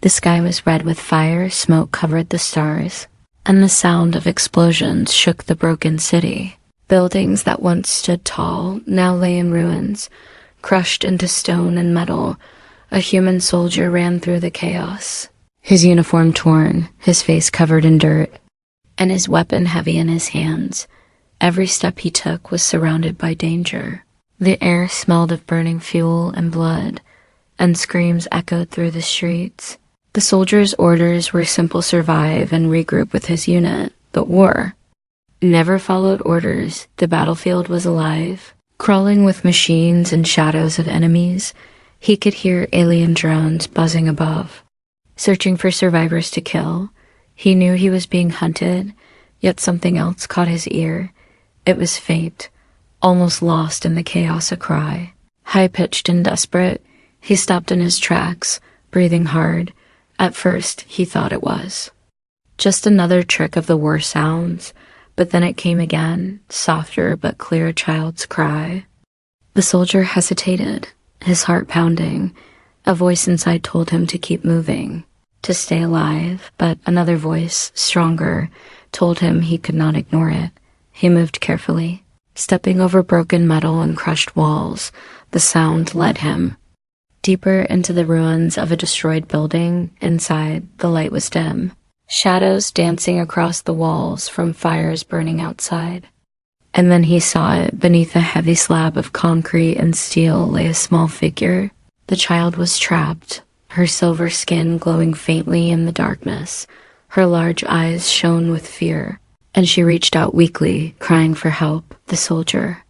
The sky was red with fire, smoke covered the stars, and the sound of explosions shook the broken city. Buildings that once stood tall now lay in ruins, crushed into stone and metal. A human soldier ran through the chaos, his uniform torn, his face covered in dirt, and his weapon heavy in his hands. Every step he took was surrounded by danger. The air smelled of burning fuel and blood, and screams echoed through the streets. The soldier's orders were simple: survive and regroup with his unit. But war never followed orders. The battlefield was alive, crawling with machines and shadows of enemies. He could hear alien drones buzzing above, searching for survivors to kill. He knew he was being hunted, yet something else caught his ear. It was faint, almost lost in the chaos, a cry. High-pitched and desperate, he stopped in his tracks, breathing hard. At first, he thought it was just another trick of the war sounds, but then it came again, softer but clear, a child's cry. The soldier hesitated, his heart pounding. A voice inside told him to keep moving, to stay alive, but another voice, stronger, told him he could not ignore it. He moved carefully, stepping over broken metal and crushed walls. The sound led him deeper into the ruins of a destroyed building. Inside, the light was dim, shadows dancing across the walls from fires burning outside. And then he saw it. Beneath a heavy slab of concrete and steel lay a small figure. The child was trapped, her silver skin glowing faintly in the darkness. Her large eyes shone with fear, and she reached out weakly, crying for help. The soldier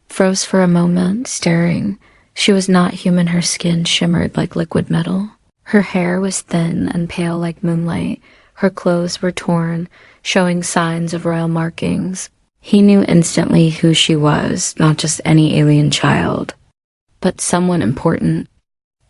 froze for a moment, staring. She was not human. Her skin shimmered like liquid metal. Her hair was thin and pale like moonlight. Her clothes were torn, showing signs of royal markings. He knew instantly who she was, not just any alien child, but someone important.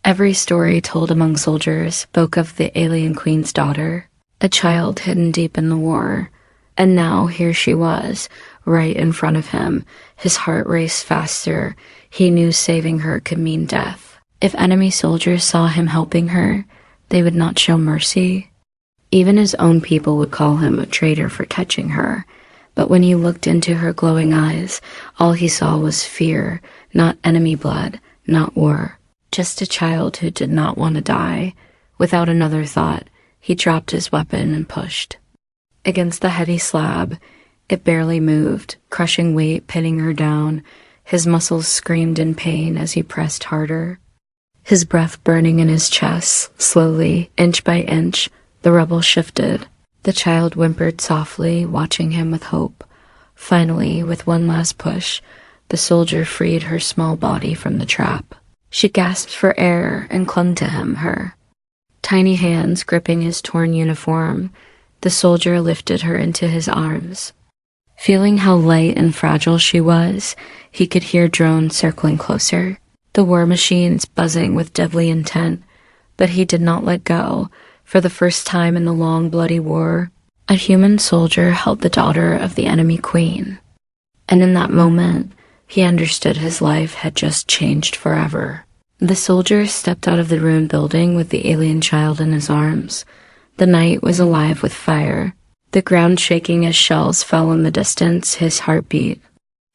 Every story told among soldiers spoke of the alien queen's daughter, a child hidden deep in the war. And now here she was, right in front of him. His heart raced faster. He knew saving her could mean death. If enemy soldiers saw him helping her, they would not show mercy. Even his own people would call him a traitor for catching her. But when he looked into her glowing eyes, all he saw was fear, not enemy blood, not war. Just a child who did not want to die. Without another thought, he dropped his weapon and pushed against the heavy slab. It barely moved, crushing weight pinning her down. His muscles screamed in pain as he pressed harder, his breath burning in his chest. Slowly, inch by inch, the rubble shifted. The child whimpered softly, watching him with hope. Finally, with one last push, the soldier freed her small body from the trap. She gasped for air and clung to him, her tiny hands gripping his torn uniform. The soldier lifted her into his arms. Feeling how light and fragile she was, he could hear drones circling closer, the war machines buzzing with deadly intent. But he did not let go. For the first time in the long, bloody war, a human soldier held the daughter of the enemy queen. And in that moment, he understood his life had just changed forever. The soldier stepped out of the ruined building with the alien child in his arms. The night was alive with fire, the ground shaking as shells fell in the distance. His heartbeat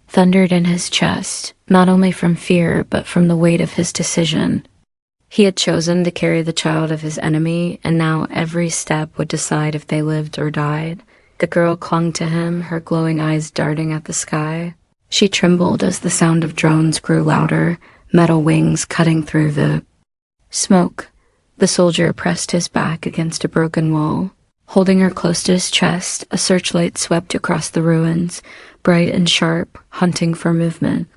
thundered in his chest, not only from fear, but from the weight of his decision. He had chosen to carry the child of his enemy, and now every step would decide if they lived or died. The girl clung to him, her glowing eyes darting at the sky. She trembled as the sound of drones grew louder, metal wings cutting through the smoke. The soldier pressed his back against a broken wall. Holding her close to his chest, a searchlight swept across the ruins, bright and sharp, hunting for movement.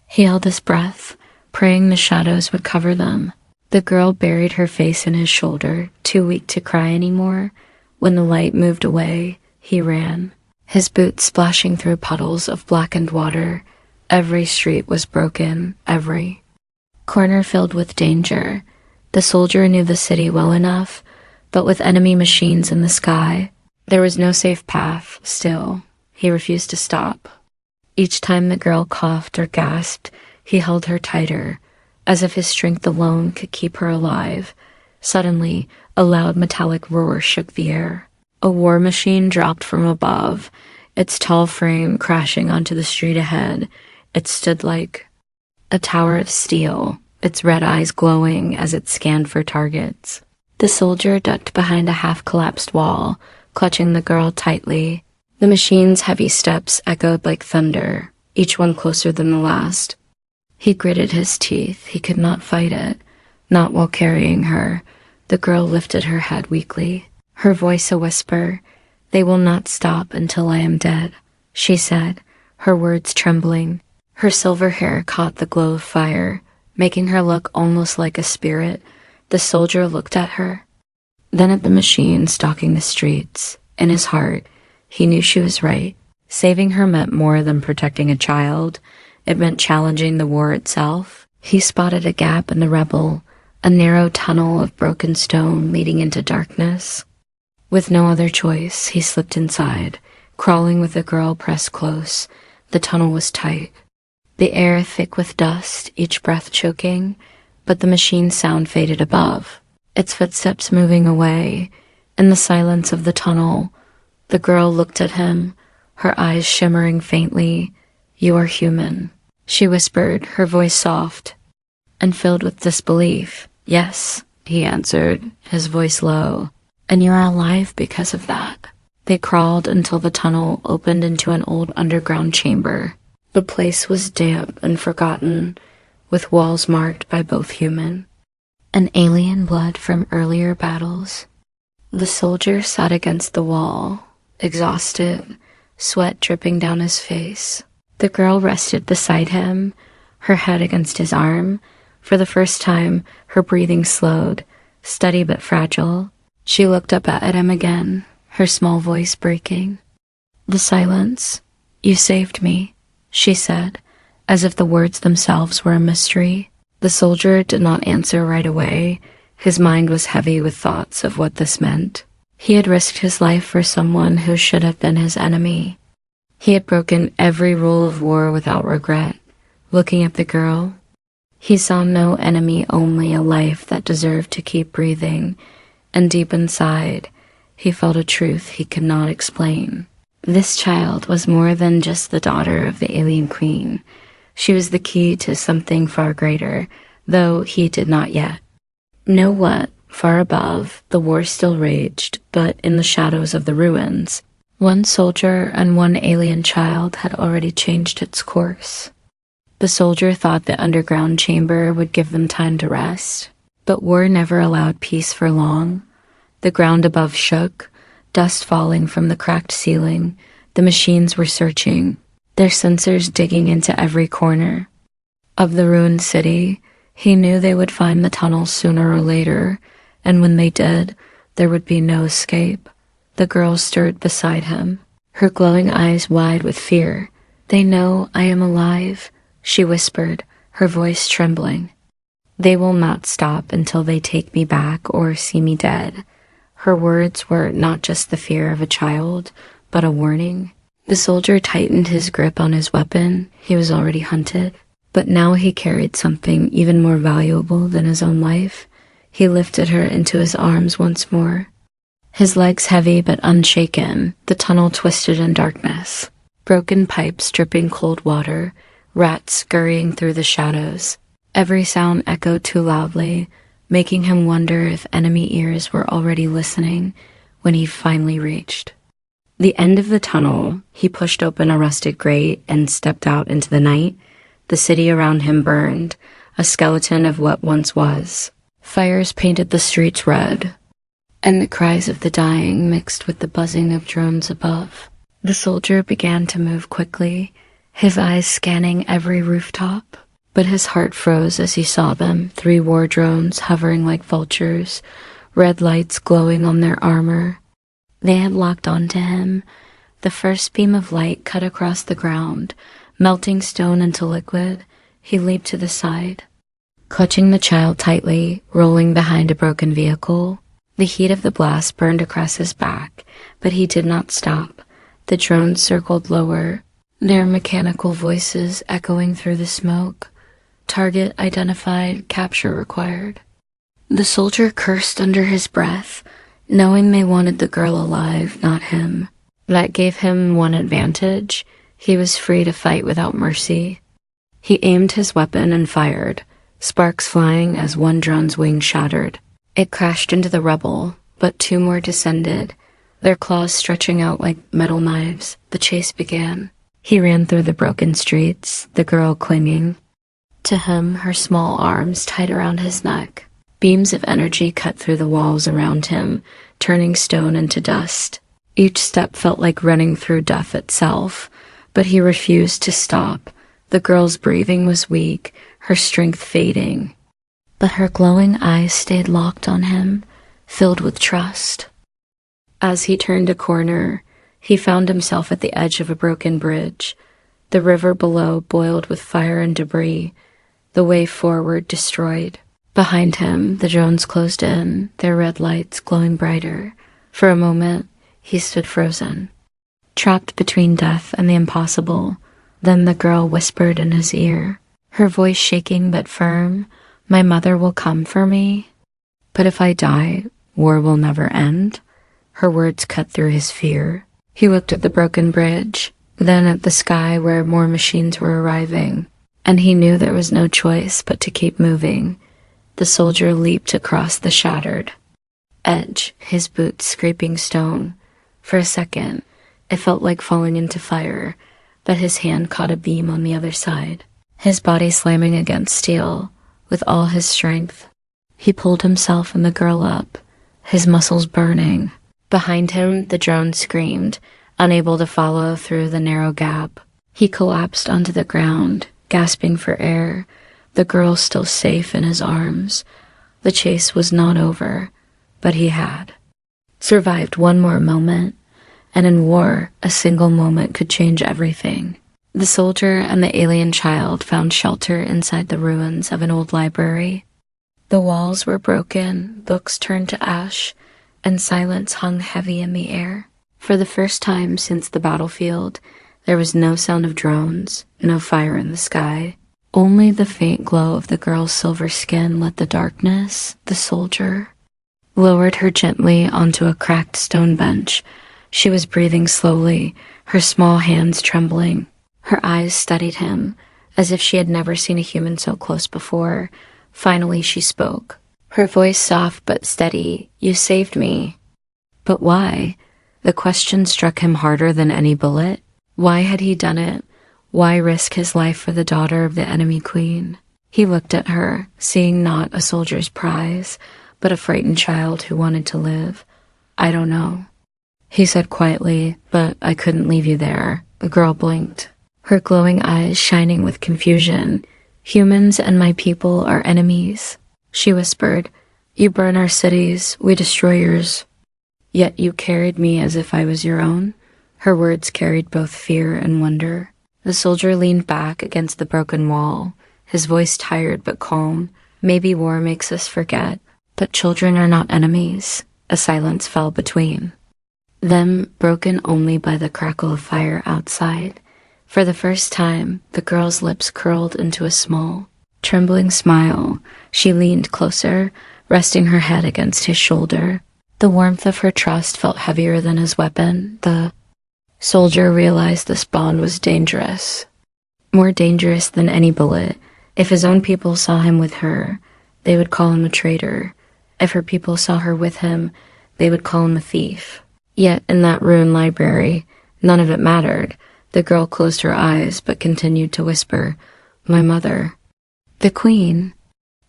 He held his breath, praying the shadows would cover them. The girl buried her face in his shoulder, too weak to cry anymore. When the light moved away, he ran, his boots splashing through puddles of blackened water. Every street was broken, every corner filled with danger. The soldier knew the city well enough, but with enemy machines in the sky, there was no safe path. Still, he refused to stop. Each time the girl coughed or gasped, he held her tighter, as if his strength alone could keep her alive. Suddenly, a loud metallic roar shook the air. A war machine dropped from above, its tall frame crashing onto the street ahead. It stood like a tower of steel, its red eyes glowing as it scanned for targets. The soldier ducked behind a half-collapsed wall, clutching the girl tightly. The machine's heavy steps echoed like thunder, each one closer than the last. He gritted his teeth. He could not fight it, not while carrying her. The girl lifted her head weakly, her voice a whisper. "They will not stop until I am dead," she said, her words trembling. Her silver hair caught the glow of fire, making her look almost like a spirit. The soldier looked at her, then at the machine stalking the streets. In his heart, he knew she was right. Saving her meant more than protecting a child. It meant challenging the war itself. He spotted a gap in the rubble, a narrow tunnel of broken stone leading into darkness. With no other choice, he slipped inside, crawling with the girl pressed close. The tunnel was tight, the air thick with dust, each breath choking, but the machine's sound faded above, its footsteps moving away. In the silence of the tunnel, the girl looked at him, her eyes shimmering faintly. "You are human," she whispered, her voice soft and filled with disbelief. "Yes," he answered, his voice low. "And you're alive because of that." They crawled until the tunnel opened into an old underground chamber. The place was damp and forgotten, with walls marked by both human and alien blood from earlier battles. The soldier sat against the wall, exhausted, sweat dripping down his face. The girl rested beside him, her head against his arm. For the first time, her breathing slowed, steady but fragile. She looked up at him again, her small voice breaking. "The silence. You saved me," she said, as if the words themselves were a mystery. The soldier did not answer right away. His mind was heavy with thoughts of what this meant. He had risked his life for someone who should have been his enemy. He had broken every rule of war without regret. Looking at the girl, he saw no enemy, only a life that deserved to keep breathing. And deep inside, he felt a truth he could not explain. This child was more than just the daughter of the alien queen. She was the key to something far greater, though he did not yet know what. Far above, the war still raged, but in the shadows of the ruins, one soldier and one alien child had already changed its course. The soldier thought the underground chamber would give them time to rest, but war never allowed peace for long. The ground above shook, dust falling from the cracked ceiling. The machines were searching, their sensors digging into every corner of the ruined city. He knew they would find the tunnel sooner or later, and when they did, there would be no escape. The girl stirred beside him, her glowing eyes wide with fear. "They know I am alive," she whispered, her voice trembling. "They will not stop until they take me back or see me dead." Her words were not just the fear of a child, but a warning. The soldier tightened his grip on his weapon. He was already hunted, but now he carried something even more valuable than his own life. He lifted her into his arms once more, his legs heavy but unshaken. The tunnel twisted in darkness, broken pipes dripping cold water, rats scurrying through the shadows. Every sound echoed too loudly, making him wonder if enemy ears were already listening. When he finally reached the end of the tunnel, he pushed open a rusted grate and stepped out into the night. The city around him burned, a skeleton of what once was. Fires painted the streets red, and the cries of the dying mixed with the buzzing of drones above. The soldier began to move quickly, his eyes scanning every rooftop, but his heart froze as he saw them. 3 war drones hovering like vultures, red lights glowing on their armor. They had locked onto him. The first beam of light cut across the ground, melting stone into liquid. He leaped to the side, clutching the child tightly, rolling behind a broken vehicle. The heat of the blast burned across his back, but he did not stop. The drones circled lower, their mechanical voices echoing through the smoke. Target identified, capture required. The soldier cursed under his breath, knowing they wanted the girl alive, not him. That gave him one advantage. He was free to fight without mercy. He aimed his weapon and fired, sparks flying as one drone's wing shattered. It crashed into the rubble, but two more descended, their claws stretching out like metal knives. The chase began. He ran through the broken streets, the girl clinging to him, her small arms tied around his neck. Beams of energy cut through the walls around him, turning stone into dust. Each step felt like running through death itself, but he refused to stop. The girl's breathing was weak, her strength fading. But her glowing eyes stayed locked on him, filled with trust. As he turned a corner, he found himself at the edge of a broken bridge. The river below boiled with fire and debris, the way forward destroyed. Behind him, the drones closed in, their red lights glowing brighter. For a moment, he stood frozen, trapped between death and the impossible. Then the girl whispered in his ear, her voice shaking but firm, "My mother will come for me. But if I die, war will never end." Her words cut through his fear. He looked at the broken bridge, then at the sky where more machines were arriving, and he knew there was no choice but to keep moving. The soldier leaped across the shattered edge, his boots scraping stone. For a second, it felt like falling into fire, but his hand caught a beam on the other side, his body slamming against steel with all his strength. He pulled himself and the girl up, his muscles burning. Behind him, the drone screamed, unable to follow through the narrow gap. He collapsed onto the ground, gasping for air, the girl still safe in his arms. The chase was not over, but he had survived one more moment, and in war, a single moment could change everything. The soldier and the alien child found shelter inside the ruins of an old library. The walls were broken, books turned to ash, and silence hung heavy in the air. For the first time since the battlefield, there was no sound of drones, no fire in the sky. Only the faint glow of the girl's silver skin lit the darkness. The soldier lowered her gently onto a cracked stone bench. She was breathing slowly, her small hands trembling. Her eyes studied him, as if she had never seen a human so close before. Finally she spoke, her voice soft but steady. "You saved me." But why? The question struck him harder than any bullet. Why had he done it? Why risk his life for the daughter of the enemy queen? He looked at her, seeing not a soldier's prize, but a frightened child who wanted to live. "I don't know," he said quietly, "but I couldn't leave you there." The girl blinked, her glowing eyes shining with confusion. "Humans and my people are enemies," she whispered. "You burn our cities, we destroy yours. Yet you carried me as if I was your own." Her words carried both fear and wonder. The soldier leaned back against the broken wall, his voice tired but calm. "Maybe war makes us forget, but children are not enemies." A silence fell between them, broken only by the crackle of fire outside. For the first time, the girl's lips curled into a small, trembling smile. She leaned closer, resting her head against his shoulder. The warmth of her trust felt heavier than his weapon. The soldier realized this bond was dangerous, more dangerous than any bullet. If his own people saw him with her, they would call him a traitor. If her people saw her with him, they would call him a thief. Yet in that ruined library, none of it mattered. The girl closed her eyes but continued to whisper, "My mother, the queen.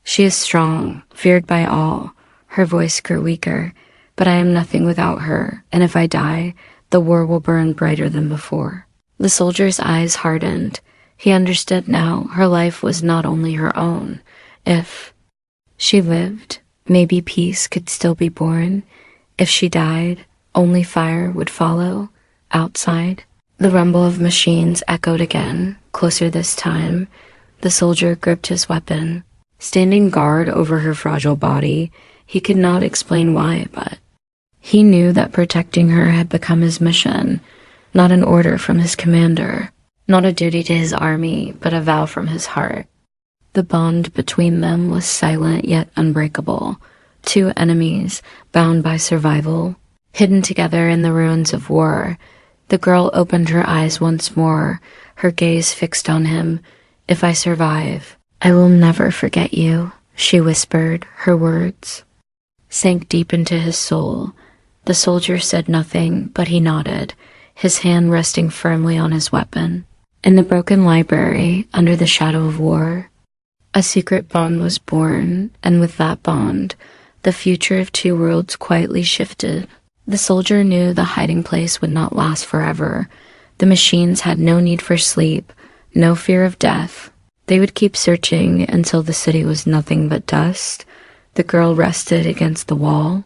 She is strong, feared by all." Her voice grew weaker. "But I am nothing without her, and if I die, the war will burn brighter than before." The soldier's eyes hardened. He understood now her life was not only her own. If she lived, maybe peace could still be born. If she died, only fire would follow. Outside, the rumble of machines echoed again, closer this time. The soldier gripped his weapon, standing guard over her fragile body. He could not explain why, but he knew that protecting her had become his mission, not an order from his commander, not a duty to his army, but a vow from his heart. The bond between them was silent yet unbreakable. Two enemies, bound by survival, hidden together in the ruins of war. The girl opened her eyes once more, her gaze fixed on him. "If I survive, I will never forget you," she whispered. Her words sank deep into his soul. The soldier said nothing, but he nodded, his hand resting firmly on his weapon. In the broken library, under the shadow of war, a secret bond was born, and with that bond, the future of two worlds quietly shifted. The soldier knew the hiding place would not last forever. The machines had no need for sleep, no fear of death. They would keep searching until the city was nothing but dust. The girl rested against the wall,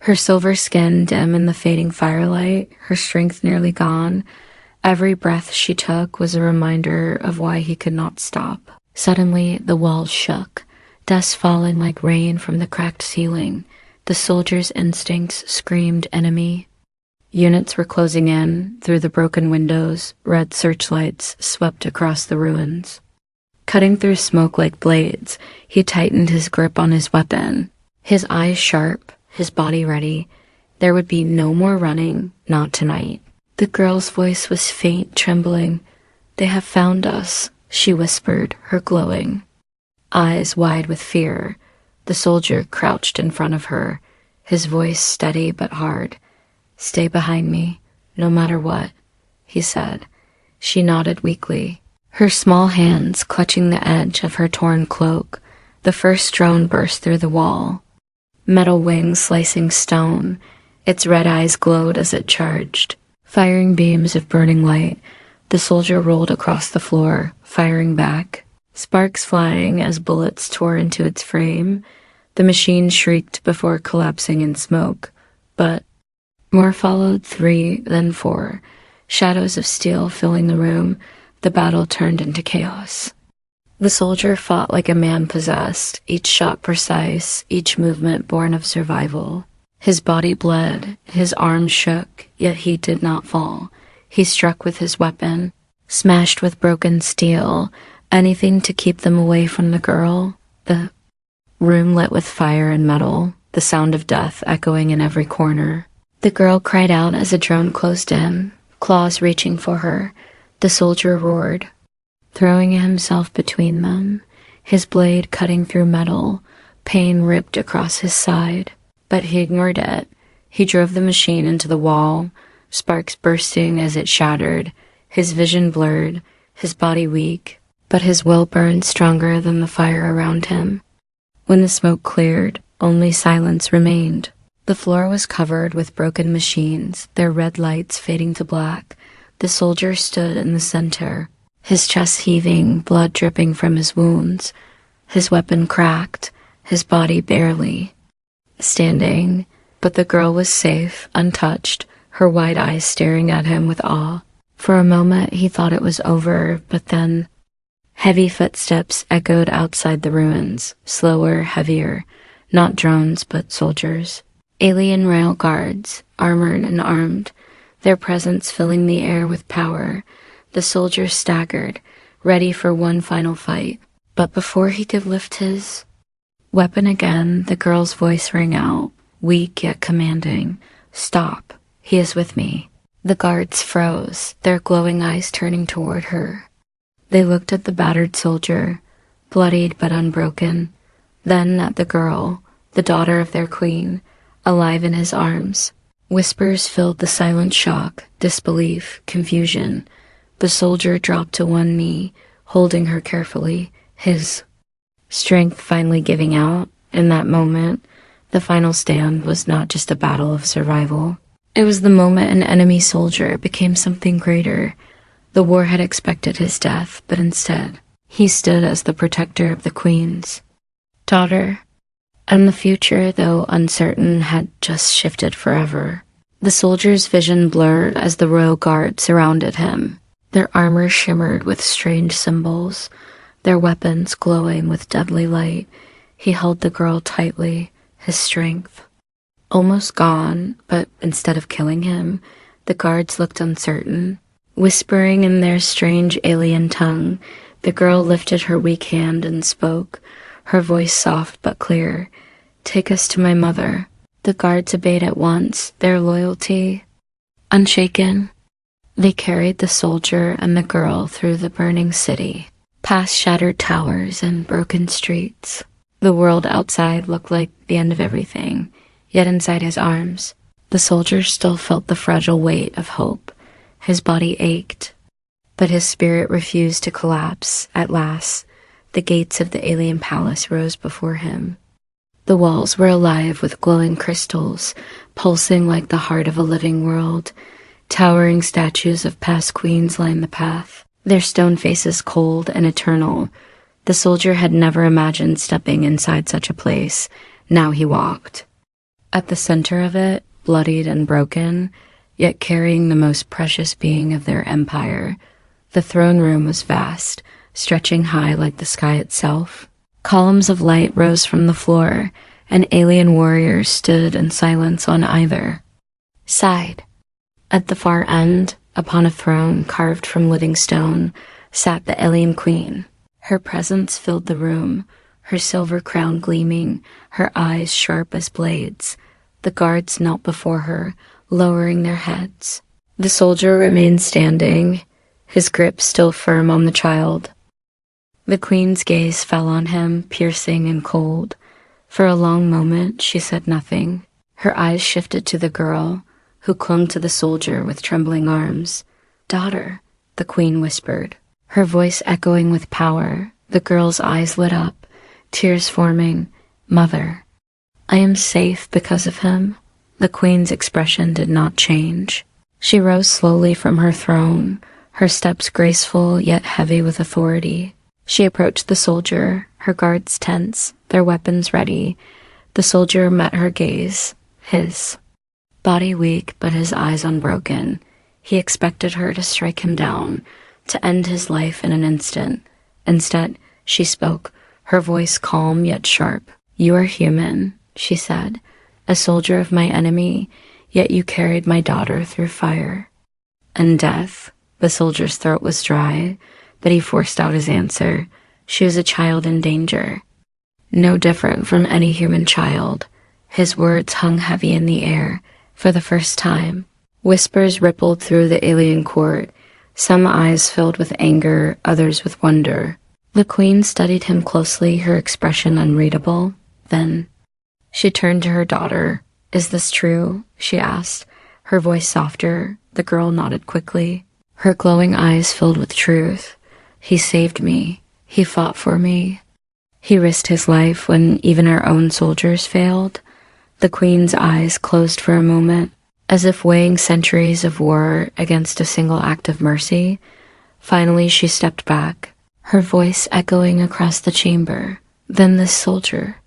her silver skin dim in the fading firelight, her strength nearly gone. Every breath she took was a reminder of why he could not stop. Suddenly, the walls shook, dust falling like rain from the cracked ceiling. The soldier's instincts screamed enemy. Units were closing in. Through the broken windows, red searchlights swept across the ruins. Cutting through smoke like blades, he tightened his grip on his weapon, his eyes sharp, his body ready. There would be no more running, not tonight. The girl's voice was faint, trembling. "They have found us," she whispered, her glowing eyes wide with fear. The soldier crouched in front of her, his voice steady but hard. "Stay behind me, no matter what," he said. She nodded weakly, her small hands clutching the edge of her torn cloak. The first drone burst through the wall, metal wings slicing stone. Its red eyes glowed as it charged, firing beams of burning light. The soldier rolled across the floor, firing back, sparks flying as bullets tore into its frame. The machine shrieked before collapsing in smoke, but more followed, 3, then 4. Shadows of steel filling the room. The battle turned into chaos. The soldier fought like a man possessed, each shot precise, each movement born of survival. His body bled, his arms shook, yet he did not fall. He struck with his weapon, smashed with broken steel, anything to keep them away from the girl. The room lit with fire and metal, the sound of death echoing in every corner. The girl cried out as a drone closed in, claws reaching for her. The soldier roared, throwing himself between them, his blade cutting through metal. Pain ripped across his side, but he ignored it. He drove the machine into the wall, sparks bursting as it shattered, his vision blurred, his body weak, but his will burned stronger than the fire around him. When the smoke cleared, only silence remained. The floor was covered with broken machines, their red lights fading to black. The soldier stood in the center, his chest heaving, blood dripping from his wounds, his weapon cracked, his body barely standing. But the girl was safe, untouched, her wide eyes staring at him with awe. For a moment he thought it was over, but then heavy footsteps echoed outside the ruins, slower, heavier, not drones but soldiers. Alien rail guards, armored and armed, their presence filling the air with power. The soldier staggered, ready for one final fight. But before he could lift his weapon again, the girl's voice rang out, weak yet commanding. "Stop. He is with me." The guards froze, their glowing eyes turning toward her. They looked at the battered soldier, bloodied but unbroken, then at the girl, the daughter of their queen, alive in his arms. Whispers filled the silent shock, disbelief, confusion. The soldier dropped to one knee, holding her carefully, his strength finally giving out. In that moment, the final stand was not just a battle of survival. It was the moment an enemy soldier became something greater. The war had expected his death, but instead, he stood as the protector of the queen's daughter. And the future, though uncertain, had just shifted forever. The soldier's vision blurred as the royal guard surrounded him. Their armor shimmered with strange symbols, their weapons glowing with deadly light. He held the girl tightly, his strength almost gone, but instead of killing him, the guards looked uncertain. Whispering in their strange alien tongue, the girl lifted her weak hand and spoke, her voice soft but clear. "Take us to my mother." The guards obeyed at once, their loyalty unshaken. They carried the soldier and the girl through the burning city, past shattered towers and broken streets. The world outside looked like the end of everything, yet inside his arms, the soldier still felt the fragile weight of hope. His body ached, but his spirit refused to collapse. At last, the gates of the alien palace rose before him. The walls were alive with glowing crystals, pulsing like the heart of a living world. Towering statues of past queens lined the path, their stone faces cold and eternal. The soldier had never imagined stepping inside such a place. Now he walked. At the center of it, bloodied and broken, yet carrying the most precious being of their empire, the throne room was vast, stretching high like the sky itself. Columns of light rose from the floor, and alien warriors stood in silence on either side. At the far end, upon a throne carved from living stone, sat the alien queen. Her presence filled the room, her silver crown gleaming, her eyes sharp as blades. The guards knelt before her, lowering their heads. The soldier remained standing, his grip still firm on the child. The queen's gaze fell on him, piercing and cold. For a long moment, she said nothing. Her eyes shifted to the girl, who clung to the soldier with trembling arms. "Daughter," the queen whispered, her voice echoing with power. The girl's eyes lit up, tears forming. "Mother, I am safe because of him." The queen's expression did not change. She rose slowly from her throne, her steps graceful yet heavy with authority. She approached the soldier, her guards tense, their weapons ready. The soldier met her gaze, his body weak but his eyes unbroken. He expected her to strike him down, to end his life in an instant. Instead, she spoke, her voice calm yet sharp. "You are human," she said, "a soldier of my enemy, yet you carried my daughter through fire and death." The soldier's throat was dry, but he forced out his answer. "She was a child in danger, no different from any human child." His words hung heavy in the air. For the first time, whispers rippled through the alien court, some eyes filled with anger, others with wonder. The queen studied him closely, her expression unreadable. Then she turned to her daughter. "Is this true?" she asked, her voice softer. The girl nodded quickly, her glowing eyes filled with truth. "He saved me. He fought for me. He risked his life when even our own soldiers failed." The queen's eyes closed for a moment, as if weighing centuries of war against a single act of mercy. Finally, she stepped back, her voice echoing across the chamber. "Then this soldier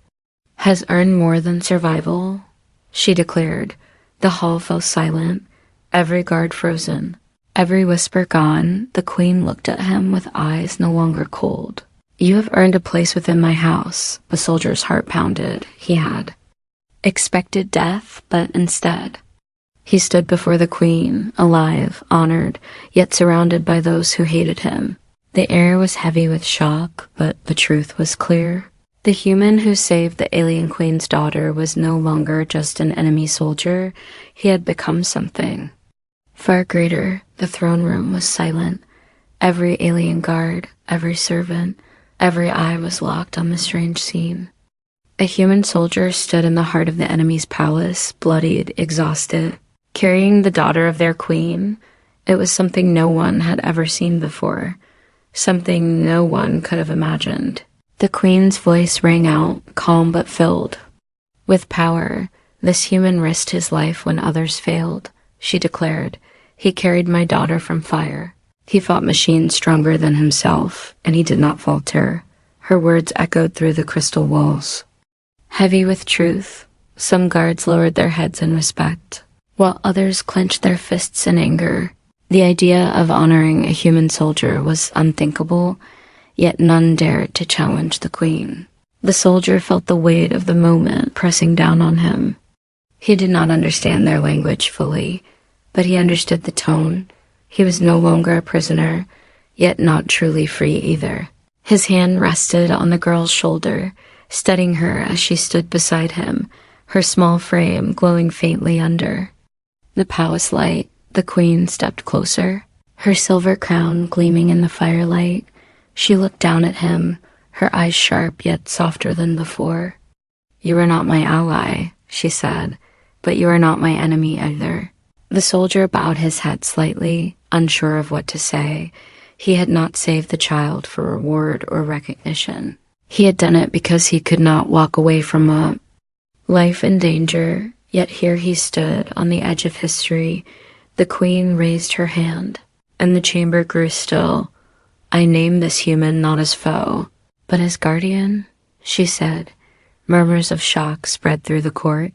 has earned more than survival," she declared. The hall fell silent, every guard frozen, every whisper gone. The queen looked at him with eyes no longer cold. "You have earned a place within my house." The soldier's heart pounded. He had expected death, but instead, he stood before the queen, alive, honored, yet surrounded by those who hated him. The air was heavy with shock, but the truth was clear. The human who saved the alien queen's daughter was no longer just an enemy soldier. He had become something far greater. The throne room was silent. Every alien guard, every servant, every eye was locked on the strange scene. A human soldier stood in the heart of the enemy's palace, bloodied, exhausted, carrying the daughter of their queen. It was something no one had ever seen before, something no one could have imagined. The queen's voice rang out, calm but filled with power. "This human risked his life when others failed," she declared. "He carried my daughter from fire. He fought machines stronger than himself, and he did not falter." Her words echoed through the crystal walls, heavy with truth. Some guards lowered their heads in respect, while others clenched their fists in anger. The idea of honoring a human soldier was unthinkable, yet none dared to challenge the queen. The soldier felt the weight of the moment pressing down on him. He did not understand their language fully, but he understood the tone. He was no longer a prisoner, yet not truly free either. His hand rested on the girl's shoulder, steadying her as she stood beside him, her small frame glowing faintly under the palace light. The queen stepped closer, her silver crown gleaming in the firelight. She looked down at him, her eyes sharp yet softer than before. "You are not my ally," she said, "but you are not my enemy either." The soldier bowed his head slightly, unsure of what to say. He had not saved the child for reward or recognition. He had done it because he could not walk away from a life in danger, yet here he stood on the edge of history. The queen raised her hand, and the chamber grew still. "I name this human not as foe, but as guardian," she said. Murmurs of shock spread through the court,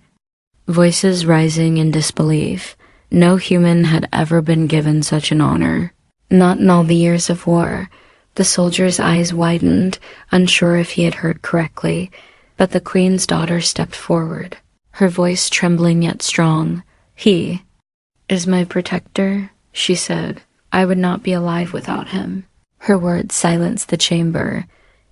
voices rising in disbelief. No human had ever been given such an honor. Not in all the years of war. The soldier's eyes widened, unsure if he had heard correctly, but the queen's daughter stepped forward, her voice trembling yet strong. "He is my protector," she said. "I would not be alive without him." Her words silenced the chamber.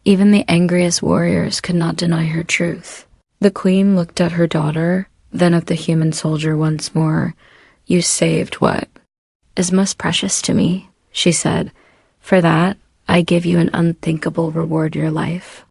Even the angriest warriors could not deny her truth. The queen looked at her daughter, then at the human soldier once more. "You saved what is most precious to me," she said. "For that, I give you an unthinkable reward, your life.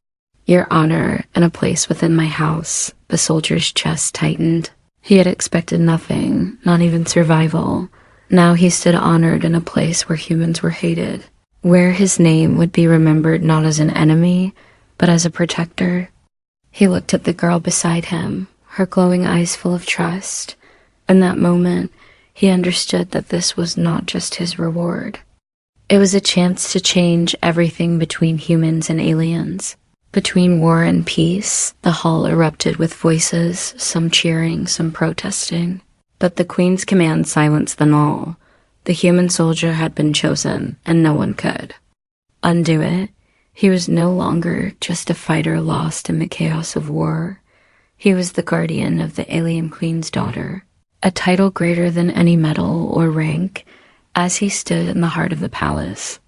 Your honor and a place within my house." The soldier's chest tightened. He had expected nothing, not even survival. Now he stood honored in a place where humans were hated, where his name would be remembered not as an enemy, but as a protector. He looked at the girl beside him, her glowing eyes full of trust. In that moment, he understood that this was not just his reward. It was a chance to change everything between humans and aliens. Between war and peace, the hall erupted with voices, some cheering, some protesting. But the queen's command silenced them all. The human soldier had been chosen, and no one could undo it. He was no longer just a fighter lost in the chaos of war. He was the guardian of the alien queen's daughter, a title greater than any medal or rank. As he stood in the heart of the palace,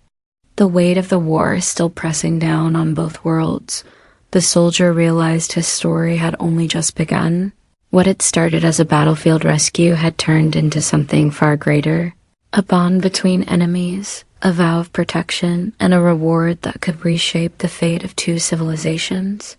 the weight of the war still pressing down on both worlds, the soldier realized his story had only just begun. What had started as a battlefield rescue had turned into something far greater. A bond between enemies, a vow of protection, and a reward that could reshape the fate of two civilizations.